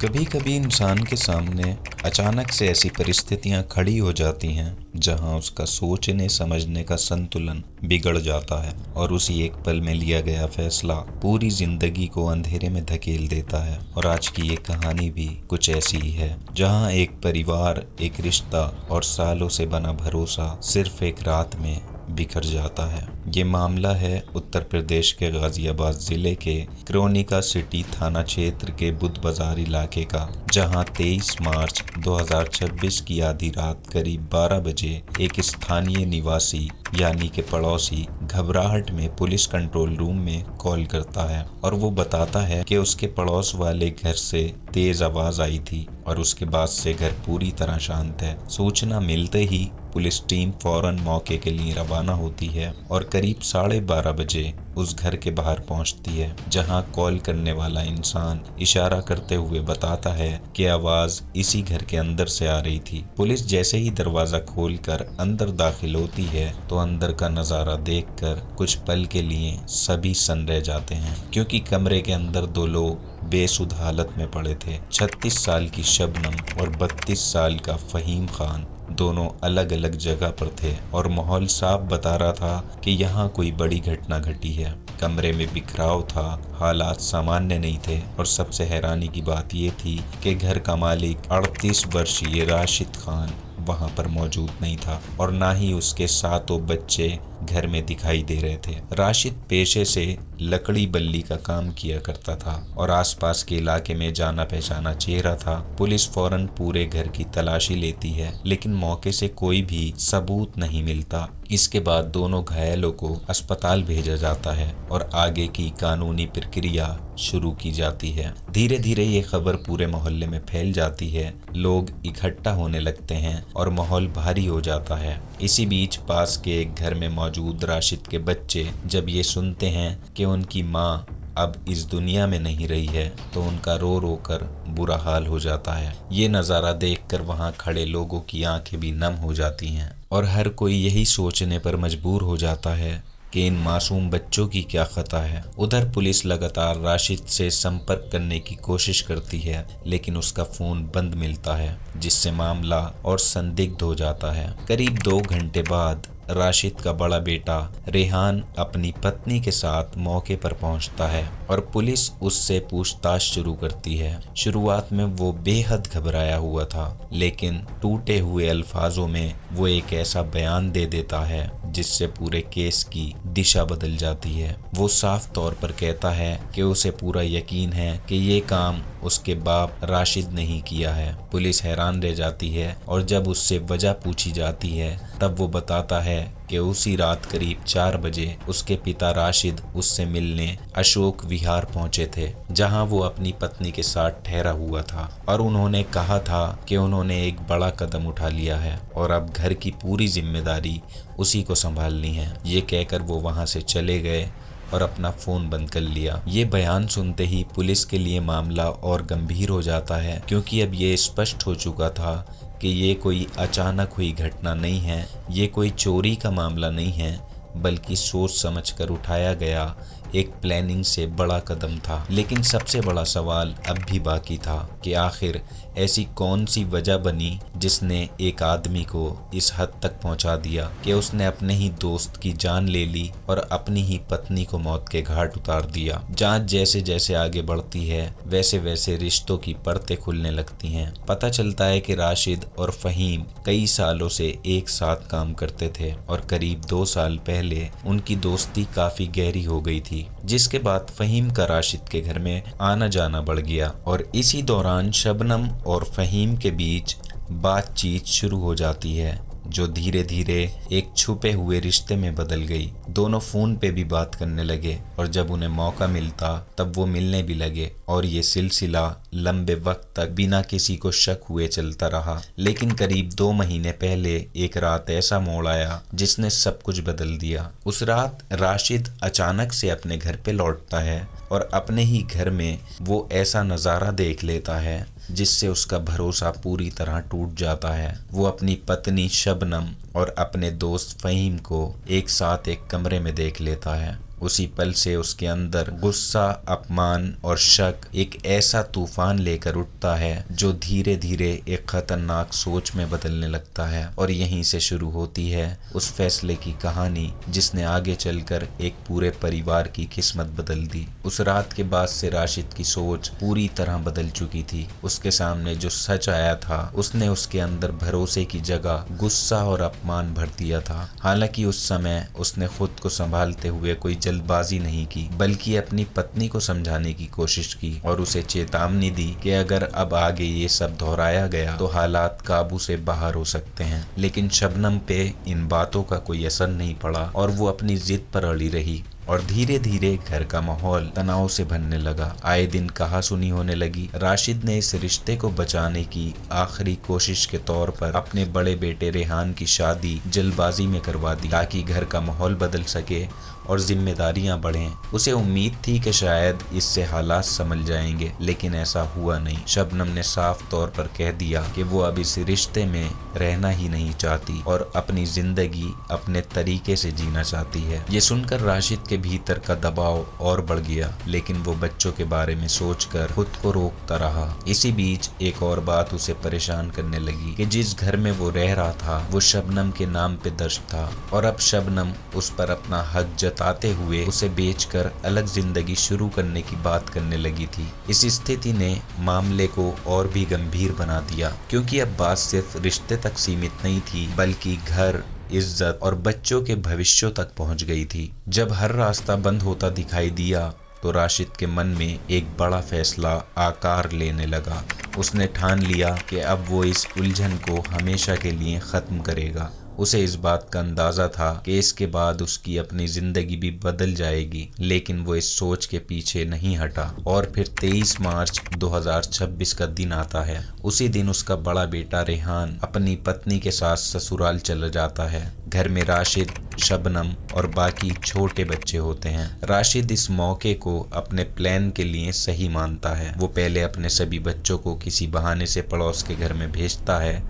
कभी कभी इंसान के सामने अचानक से ऐसी परिस्थितियां खड़ी हो जाती हैं जहां उसका सोचने समझने का संतुलन बिगड़ जाता है और उसी एक पल में लिया गया फैसला पूरी जिंदगी को अंधेरे में धकेल देता है। और आज की ये कहानी भी कुछ ऐसी ही है, जहां एक परिवार, एक रिश्ता और सालों से बना भरोसा सिर्फ एक रात में बिखर जाता है। ये मामला है उत्तर प्रदेश के गाजियाबाद जिले के क्रोनिका सिटी थाना क्षेत्र के बुद्ध बाजार इलाके का, जहां 23 मार्च 2026 की आधी रात करीब 12 बजे एक स्थानीय निवासी यानी कि पड़ोसी घबराहट में पुलिस कंट्रोल रूम में कॉल करता है और वो बताता है कि उसके पड़ोस वाले घर से तेज आवाज आई थी और उसके बाद से घर पूरी तरह शांत है। सूचना मिलते ही पुलिस टीम फौरन मौके के लिए रवाना होती है और करीब 12:30 बजे उस घर के बाहर पहुंचती है, जहां कॉल करने वाला इंसान इशारा करते हुए बताता है कि आवाज इसी घर के अंदर से आ रही थी। पुलिस जैसे ही दरवाजा खोलकर अंदर दाखिल होती है तो अंदर का नजारा देखकर कुछ पल के लिए सभी सन्न रह जाते हैं, क्योंकि कमरे के अंदर दो लोग बेसुध हालत में पड़े थे। 36 साल की शबनम और 32 साल का फहीम खान दोनों अलग अलग जगह पर थे और माहौल साफ बता रहा था कि यहाँ कोई बड़ी घटना घटी है। कमरे में बिखराव था, हालात सामान्य नहीं थे और सबसे हैरानी की बात ये थी कि घर का मालिक 38 वर्षीय राशिद खान वहां पर मौजूद नहीं था और ना ही उसके 7 बच्चे घर में दिखाई दे रहे थे। राशिद पेशे से लकड़ी बल्ली का काम किया करता था और आसपास के इलाके में जाना पहचाना चेहरा था। पुलिस फौरन पूरे घर की तलाशी लेती है, लेकिन मौके से कोई भी सबूत नहीं मिलता। इसके बाद दोनों घायलों को अस्पताल भेजा जाता है और आगे की कानूनी प्रक्रिया शुरू की जाती है। धीरे धीरे ये खबर पूरे मोहल्ले में फैल जाती है, लोग इकट्ठा होने लगते हैं और माहौल भारी हो जाता है। इसी बीच पास के एक घर में मौजूद राशिद के बच्चे जब ये सुनते हैं कि उनकी माँ अब इस दुनिया में नहीं रही है तो उनका रो रो कर बुरा हाल हो जाता है। ये नज़ारा देखकर वहाँ खड़े लोगों की आंखें भी नम हो जाती हैं और हर कोई यही सोचने पर मजबूर हो जाता है कि इन मासूम बच्चों की क्या खता है। उधर पुलिस लगातार राशिद से संपर्क करने की कोशिश करती है, लेकिन उसका फोन बंद मिलता है, जिससे मामला और संदिग्ध हो जाता है। करीब 2 घंटे बाद राशिद का बड़ा बेटा रेहान अपनी पत्नी के साथ मौके पर पहुंचता है और पुलिस उससे पूछताछ शुरू करती है। शुरुआत में वो बेहद घबराया हुआ था, लेकिन टूटे हुए अल्फाजों में वो एक ऐसा बयान दे देता है जिससे पूरे केस की दिशा बदल जाती है। वो साफ तौर पर कहता है कि उसे पूरा यकीन है कि ये काम उसके बाप राशिद ने ही किया है। पुलिस हैरान रह जाती है और जब उससे वजह पूछी जाती है तब वो बताता है कि उसी रात करीब 4 बजे उसके पिता राशिद उससे मिलने अशोक विहार पहुंचे थे, जहां वो अपनी पत्नी के साथ ठहरा हुआ था और उन्होंने कहा था कि उन्होंने एक बड़ा कदम उठा लिया है और अब घर की पूरी जिम्मेदारी उसी को संभालनी है। ये कहकर वो वहां से चले गए और अपना फोन बंद कर लिया। ये बयान सुनते ही पुलिस के लिए मामला और गंभीर हो जाता है, क्योंकि अब ये स्पष्ट हो चुका था कि ये कोई अचानक हुई घटना नहीं है, ये कोई चोरी का मामला नहीं है, बल्कि सोच समझकर उठाया गया एक प्लानिंग से बड़ा कदम था। लेकिन सबसे बड़ा सवाल अब भी बाकी था कि आखिर ऐसी कौन सी वजह बनी जिसने एक आदमी को इस हद तक पहुंचा दिया कि उसने अपने ही दोस्त की जान ले ली और अपनी ही पत्नी को मौत के घाट उतार दिया। जांच जैसे जैसे आगे बढ़ती है वैसे वैसे रिश्तों की परतें खुलने लगती हैं। पता चलता है कि राशिद और फहीम कई सालों से एक साथ काम करते थे और करीब 2 साल पहले उनकी दोस्ती काफी गहरी हो गई थी, जिसके बाद फहीम का राशिद के घर में आना जाना बढ़ गया और इसी दौरान शबनम और फहीम के बीच बातचीत शुरू हो जाती है, जो धीरे धीरे एक छुपे हुए रिश्ते में बदल गई। दोनों फोन पे भी बात करने लगे और जब उन्हें मौका मिलता तब वो मिलने भी लगे और ये सिलसिला लंबे वक्त तक बिना किसी को शक हुए चलता रहा। लेकिन करीब 2 महीने पहले एक रात ऐसा मोड़ आया जिसने सब कुछ बदल दिया। उस रात राशिद अचानक से अपने घर पे लौटता है और अपने ही घर में वो ऐसा नज़ारा देख लेता है जिससे उसका भरोसा पूरी तरह टूट जाता है। वो अपनी पत्नी शबनम और अपने दोस्त फ़हीम को एक साथ एक कमरे में देख लेता है। उसी पल से उसके अंदर गुस्सा, अपमान और शक एक ऐसा तूफान लेकर उठता है जो धीरे धीरे एक खतरनाक सोच में बदलने लगता है। और यहीं से शुरू होती है उस फैसले की कहानी जिसने आगे चलकर एक पूरे परिवार की किस्मत बदल दी। उस रात के बाद से राशिद की सोच पूरी तरह बदल चुकी थी। उसके सामने जो सच आया था उसने उसके अंदर भरोसे की जगह गुस्सा और अपमान भर दिया था। हालांकि उस समय उसने खुद को संभालते हुए कोई जल्दबाजी नहीं की, बल्कि अपनी पत्नी को समझाने की कोशिश की और उसे चेतावनी दी कि अगर अब आगे ये सब दोहराया गया तो हालात काबू से बाहर हो सकते हैं। लेकिन शबनम पे इन बातों का कोई असर नहीं पड़ा और वो अपनी जिद पर अड़ी रही और धीरे धीरे घर का माहौल तनाव से भरने लगा। आए दिन कहासुनी होने लगी। राशिद ने इस रिश्ते को बचाने की आखिरी कोशिश के तौर पर अपने बड़े बेटे रेहान की शादी जल्दबाजी में करवा दी ताकि घर का माहौल बदल सके और जिम्मेदारियां बढ़ें। उसे उम्मीद थी कि शायद इससे हालात संभल जाएंगे, लेकिन ऐसा हुआ नहीं। शबनम ने साफ तौर पर कह दिया कि वो अब इस रिश्ते में रहना ही नहीं चाहती और अपनी जिंदगी अपने तरीके से जीना चाहती है। ये सुनकर राशिद के भीतर का दबाव और बढ़ गया, लेकिन वो बच्चों के बारे में सोचकर खुद को रोकता रहा। इसी बीच एक और बात उसे परेशान करने लगी कि जिस घर में वो रह रहा था वो शबनम के नाम पे दर्ज था और अब शबनम उस पर अपना हक जताते हुए उसे बेचकर अलग जिंदगी शुरू करने की बात करने लगी थी। इस स्थिति ने मामले को और भी गंभीर बना दिया, क्योंकि अब बात सिर्फ रिश्ते तक सीमित नहीं थी बल्कि घर, इज्जत और बच्चों के भविष्यों तक पहुंच गई थी। जब हर रास्ता बंद होता दिखाई दिया तो राशिद के मन में एक बड़ा फैसला आकार लेने लगा। उसने ठान लिया कि अब वो इस उलझन को हमेशा के लिए खत्म करेगा। उसे इस बात का अंदाजा था कि इसके बाद उसकी अपनी जिंदगी भी बदल जाएगी, लेकिन वो इस सोच के पीछे नहीं हटा और फिर 23 मार्च 2026 का दिन आता है। उसी दिन उसका बड़ा बेटा रेहान अपनी पत्नी के साथ ससुराल चला जाता है। घर में राशिद, शबनम और बाकी छोटे बच्चे होते हैं। राशिद इस मौके को अपने प्लान के लिए सही मानता है। वो पहले अपने सभी बच्चों को किसी बहाने से पड़ोस के घर में भेजता है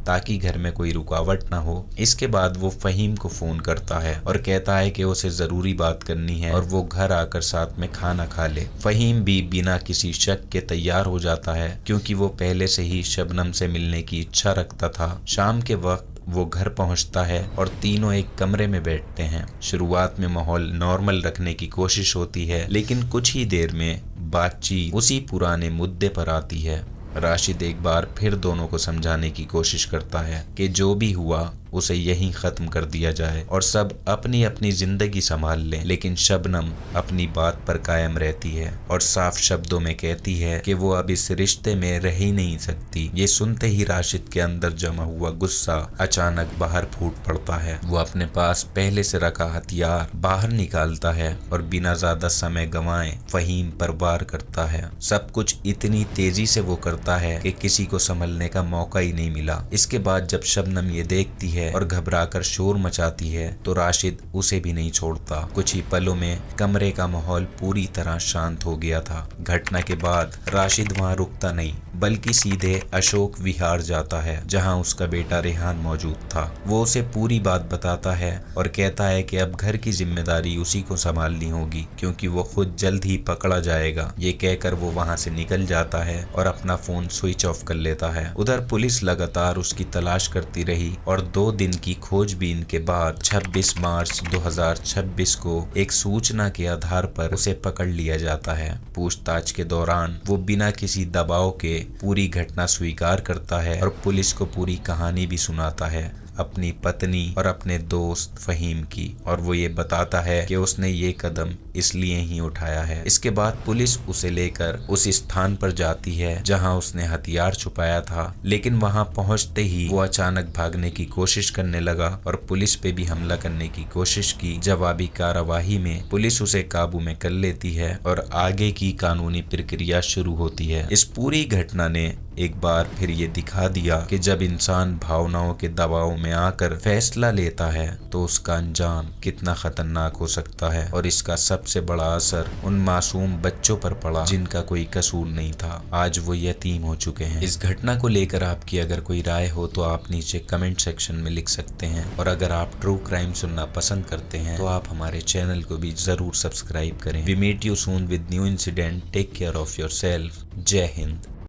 ताकि घर में कोई रुकावट ना हो। इसके बाद वो फ़हीम को फ़ोन करता है और कहता है कि उसे ज़रूरी बात करनी है और वो घर आकर साथ में खाना खा ले। फ़हीम भी बिना किसी शक के तैयार हो जाता है, क्योंकि वो पहले से ही शबनम से मिलने की इच्छा रखता था। शाम के वक्त वो घर पहुंचता है और तीनों एक कमरे में बैठते हैं। शुरुआत में माहौल नॉर्मल रखने की कोशिश होती है, लेकिन कुछ ही देर में बातचीत उसी पुराने मुद्दे पर आती है। राशिद एक बार फिर दोनों को समझाने की कोशिश करता है कि जो भी हुआ उसे यहीं खत्म कर दिया जाए और सब अपनी अपनी जिंदगी संभाल लें। लेकिन शबनम अपनी बात पर कायम रहती है और साफ शब्दों में कहती है कि वो अब इस रिश्ते में रह ही नहीं सकती। ये सुनते ही राशिद के अंदर जमा हुआ गुस्सा अचानक बाहर फूट पड़ता है। वो अपने पास पहले से रखा हथियार बाहर निकालता है और बिना ज्यादा समय गंवाए फ़हीम पर वार करता है। सब कुछ इतनी तेजी से वो करता है कि किसी को संभलने का मौका ही नहीं मिला। इसके बाद जब शबनम ये देखती है और घबराकर शोर मचाती है तो राशिद उसे भी नहीं छोड़ता। कुछ ही पलों में कमरे का माहौल पूरी तरह शांत हो गया था। घटना के बाद राशिद वहां रुकता नहीं बल्कि सीधे अशोक विहार जाता है, जहां उसका बेटा रेहान मौजूद था। वो उसे पूरी बात बताता है और कहता है कि अब घर की जिम्मेदारी उसी को संभालनी होगी, क्योंकि वो खुद जल्द ही पकड़ा जाएगा। ये कहकर वो वहां से निकल जाता है और अपना फोन स्विच ऑफ कर लेता है। उधर पुलिस लगातार उसकी तलाश करती रही और 2 दिन की खोजबीन के बाद 26 मार्च 2026 को एक सूचना के आधार पर उसे पकड़ लिया जाता है। पूछताछ के दौरान वो बिना किसी दबाव के पूरी घटना स्वीकार करता है और पुलिस को पूरी कहानी भी सुनाता है अपनी पत्नी और अपने दोस्त फ़हीम की, और वो ये बताता है कि उसने ये कदम इसलिए ही उठाया है। इसके बाद पुलिस उसे लेकर उस स्थान पर जाती है जहां उसने हथियार छुपाया था, लेकिन वहां पहुंचते ही वो अचानक भागने की कोशिश करने लगा और पुलिस पे भी हमला करने की कोशिश की। जवाबी कार्यवाही में पुलिस उसे काबू में कर लेती है और आगे की कानूनी प्रक्रिया शुरू होती है। इस पूरी घटना ने एक बार फिर ये दिखा दिया कि जब इंसान भावनाओं के दबाव में आकर फैसला लेता है तो उसका अंजाम कितना खतरनाक हो सकता है। और इसका सबसे बड़ा असर उन मासूम बच्चों पर पड़ा जिनका कोई कसूर नहीं था। आज वो यतीम हो चुके हैं। इस घटना को लेकर आपकी अगर कोई राय हो तो आप नीचे कमेंट सेक्शन में लिख सकते हैं। और अगर आप ट्रू क्राइम सुनना पसंद करते हैं तो आप हमारे चैनल को भी जरूर सब्सक्राइब करें। We meet you soon with new incident. Take care of yourself. जय हिंद।